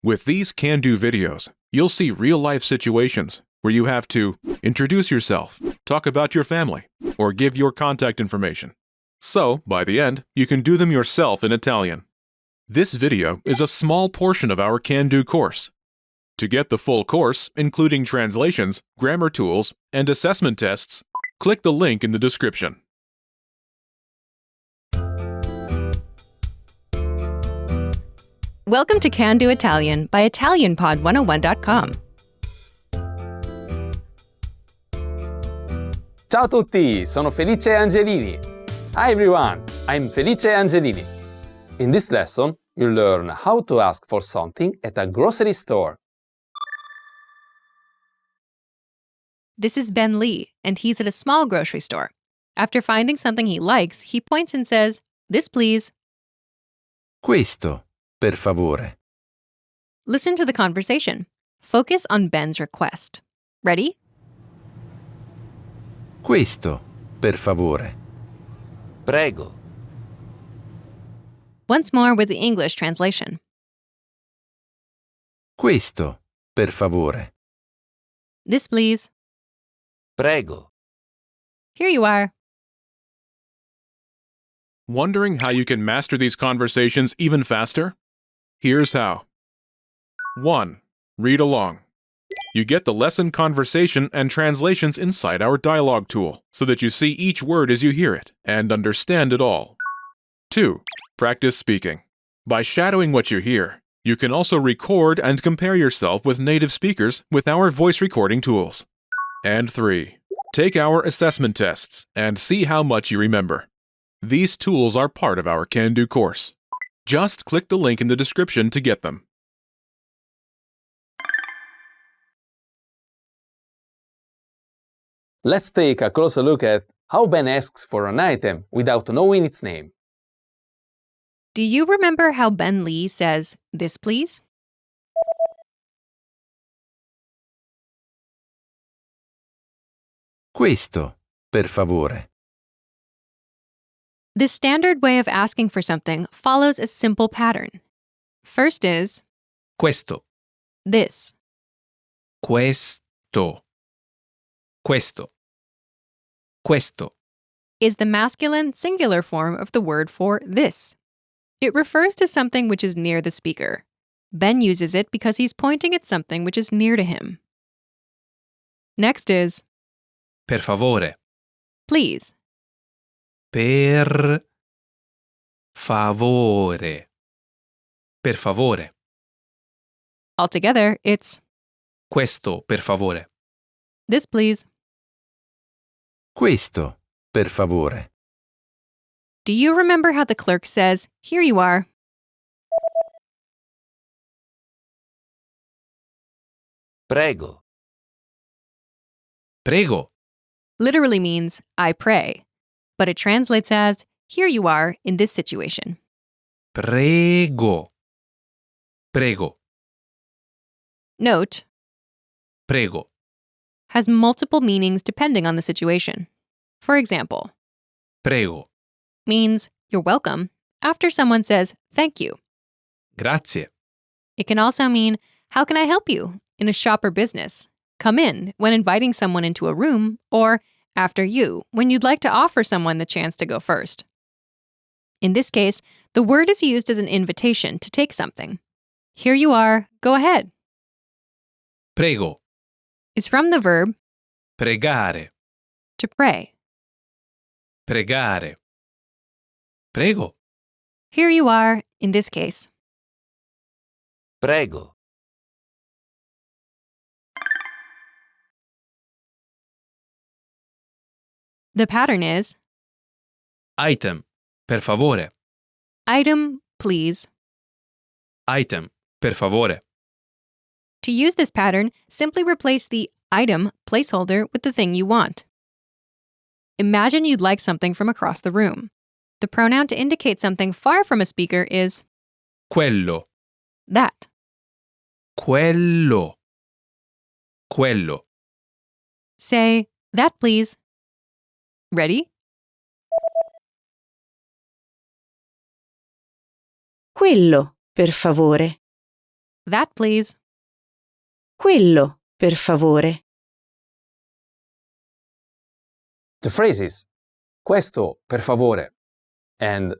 With these can-do videos, you'll see real-life situations where you have to introduce yourself, talk about your family, or give your contact information. So, by the end, you can do them yourself in Italian. This video is a small portion of our can-do course. To get the full course, including translations, grammar tools, and assessment tests, click the link in the description. Welcome to Can Do Italian by ItalianPod101.com. Ciao a tutti, sono Felice Angelini. Hi everyone, I'm Felice Angelini. In this lesson, you'll learn how to ask for something at a grocery store. This is Ben Lee, and he's at a small grocery store. After finding something he likes, he points and says, "This, please." Questo, per favore. Listen to the conversation. Focus on Ben's request. Ready? Questo, per favore. Prego, Once more with the English translation. Questo, per favore. This, please. prego, Here you are. Wondering how you can master these conversations even faster? Here's how. 1. Read along. You get the lesson conversation and translations inside our dialogue tool, so that you see each word as you hear it and understand it all. 2. Practice speaking. By shadowing what you hear, you can also record and compare yourself with native speakers with our voice recording tools. And 3. Take our assessment tests and see how much you remember. These tools are part of our Can-Do course. Just click the link in the description to get them. Let's take a closer look at how Ben asks for an item without knowing its name. Do you remember how Ben Lee says, "This, please"? Questo, per favore. The standard way of asking for something follows a simple pattern. First is Questo, this. questo, questo, questo. Is the masculine singular form of the word for this. It refers to something which is near the speaker. Ben uses it because he's pointing at something which is near to him. Next is Per favore, please. per favore, per favore. Altogether, it's Questo, per favore. this, please. Questo, per favore. Do you remember how the clerk says, "Here you are"? prego, Prego, Literally means "I pray," but it translates as "Here you are" in this situation. prego, prego, Note, prego. has multiple meanings depending on the situation. For example, Prego, means "you're welcome" after someone says "thank you." grazie, It can also mean "how can I help you" in a shop or business, "come in" when inviting someone into a room, or "after you" when you'd like to offer someone the chance to go first. In this case, the word is used as an invitation to take something. "Here you are, go ahead" prego, is from the verb pregare, to pray. pregare. Prego, Here you are in this case. prego, The pattern is item, per favore, item, please. item, per favore. To use this pattern, simply replace the item placeholder with the thing you want. Imagine you'd like something from across the room. The pronoun to indicate something far from a speaker is Quello, that. quello, quello. Say, "That, please." Ready? Quello, per favore. That, please. Quello, per favore. The phrases questo per favore and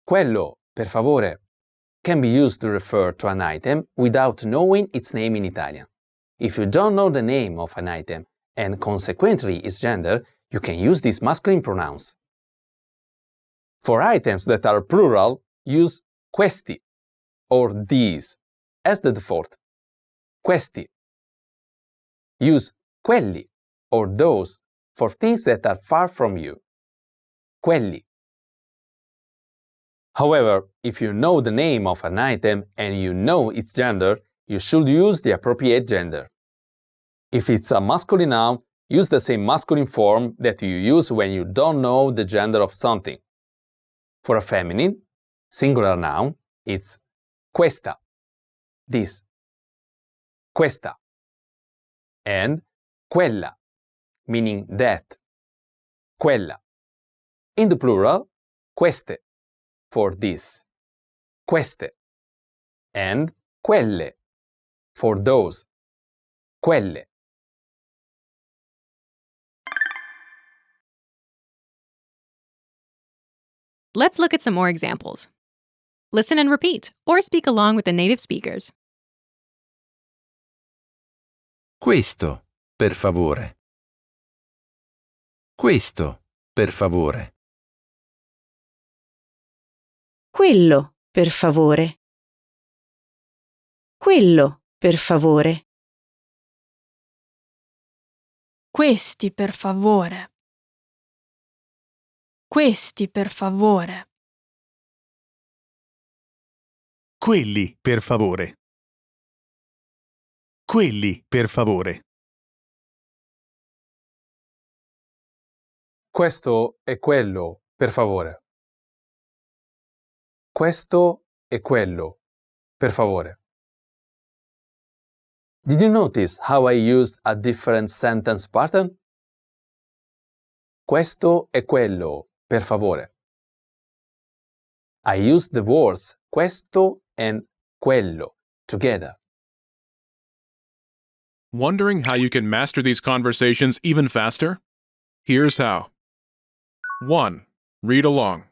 quello per favore can be used to refer to an item without knowing its name in Italian. If you don't know the name of an item and consequently its gender, you can use these masculine pronouns. For items that are plural, use questi or these as the default. Questi. Use quelli or those for things that are far from you. Quelli. However, if you know the name of an item and you know its gender, you should use the appropriate gender. If it's a masculine noun, use the same masculine form that you use when you don't know the gender of something. For a feminine, singular noun, it's questa, this, questa, and quella, meaning that, quella. In the plural, queste, for this, queste, and quelle, for those, quelle. Let's look at some more examples. Listen and repeat, or speak along with the native speakers. Questo, per favore. Questo, per favore. Quello, per favore. Quello, per favore. Questi, per favore. Questi, per favore. Quelli, per favore. Quelli, per favore. Questo e quello, per favore. Questo e quello, per favore. Did you notice how I used a different sentence pattern? Questo e quello, per favore. I used the words questo and quello together. Wondering how you can master these conversations even faster? Here's how. 1. Read along.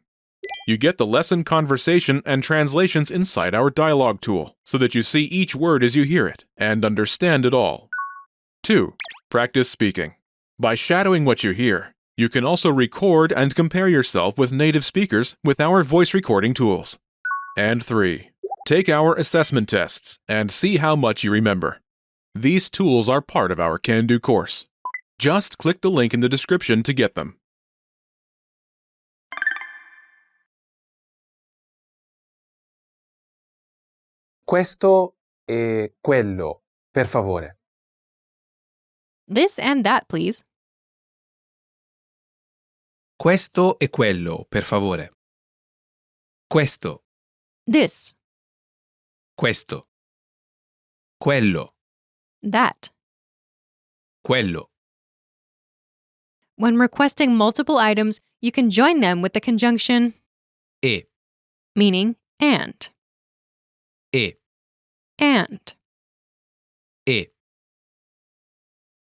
You get the lesson conversation and translations inside our dialogue tool, so that you see each word as you hear it and understand it all. 2. Practice speaking. By shadowing what you hear, you can also record and compare yourself with native speakers with our voice recording tools. And 3. Take our assessment tests and see how much you remember. These tools are part of our Can-Do course. Just click the link in the description to get them. Questo e quello, per favore. This and that, please. Questo e quello, per favore. Questo, This, questo. Quello, that. quello. When requesting multiple items, you can join them with the conjunction E, meaning and. e, And. e.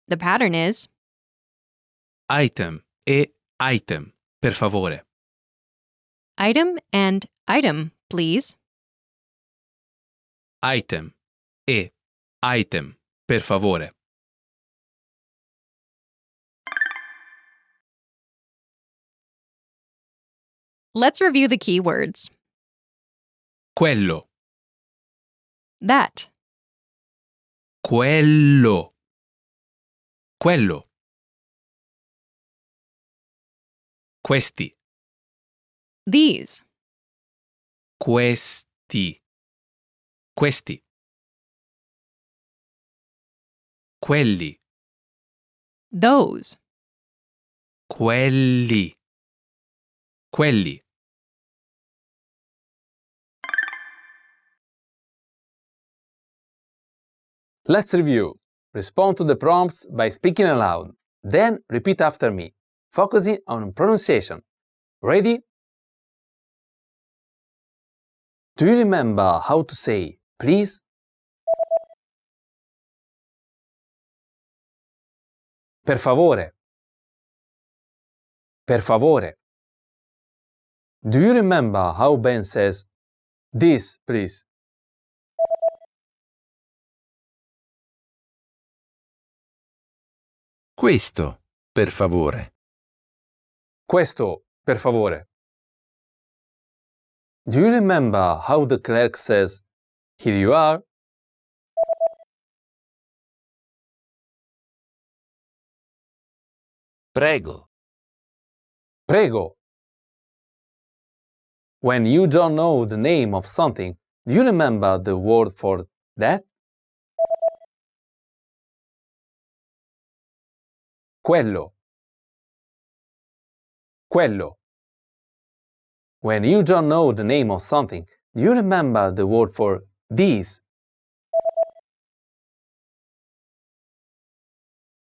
The pattern is Item e item, per favore. item and item, please. Item e item, per favore. Let's review the key words. Quello, That, quello. Quello. Questi, these, questi. Questi. Quelli, those. quelli. Quelli. Let's review. Respond to the prompts by speaking aloud. Then repeat after me, focusing on pronunciation. Ready? Do you remember how to say please? Per favore. Per favore. Do you remember how Ben says, "This, please"? Questo, per favore. Questo, per favore. Do you remember how the clerk says, "Here you are"? Prego. Prego. When you don't know the name of something, do you remember the word for that? Quello. Quello. When you don't know the name of something, do you remember the word for these?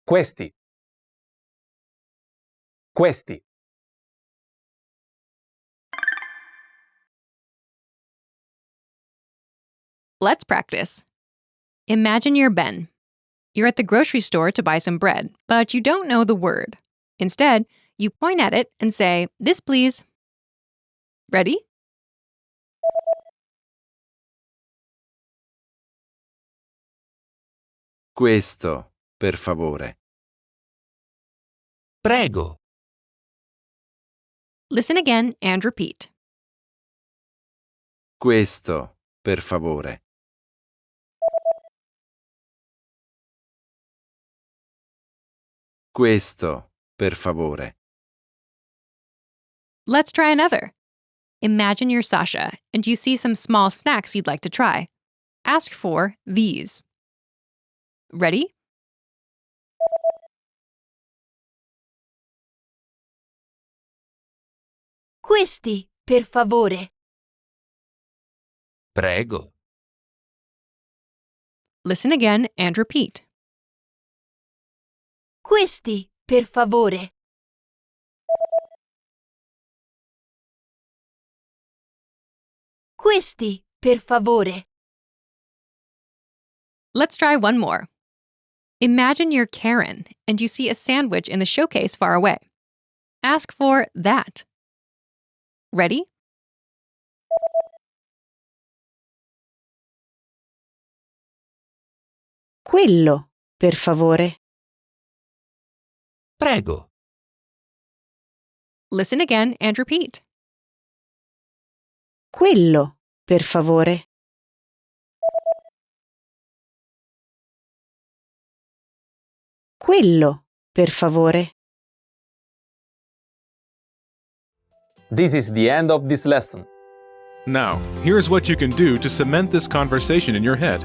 Questi. Questi. Let's practice. Imagine you're Ben. You're at the grocery store to buy some bread, but you don't know the word. Instead, you point at it and say, "This, please." Ready? Questo, per favore. Prego. Listen again and repeat. Questo, per favore. Questo, per favore. Let's try another. Imagine you're Sasha and you see some small snacks you'd like to try. Ask for these. Ready? Questi, per favore. Prego. Listen again and repeat. Questi, per favore. Questi, per favore. Let's try one more. Imagine you're Karen and you see a sandwich in the showcase far away. Ask for that. Ready? Quello, per favore. Prego. Listen again and repeat. Quello, per favore. Quello, per favore. This is the end of this lesson. Now, here's what you can do to cement this conversation in your head.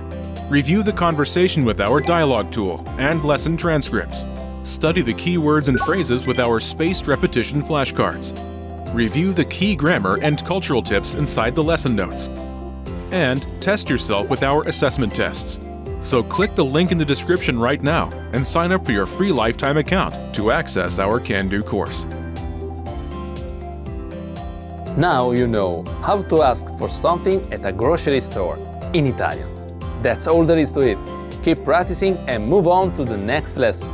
Review the conversation with our dialogue tool and lesson transcripts. Study the key words and phrases with our spaced repetition flashcards. Review the key grammar and cultural tips inside the lesson notes. And test yourself with our assessment tests. So click the link in the description right now and sign up for your free lifetime account to access our Can-Do course. Now you know how to ask for something at a grocery store in Italian. That's all there is to it. Keep practicing and move on to the next lesson.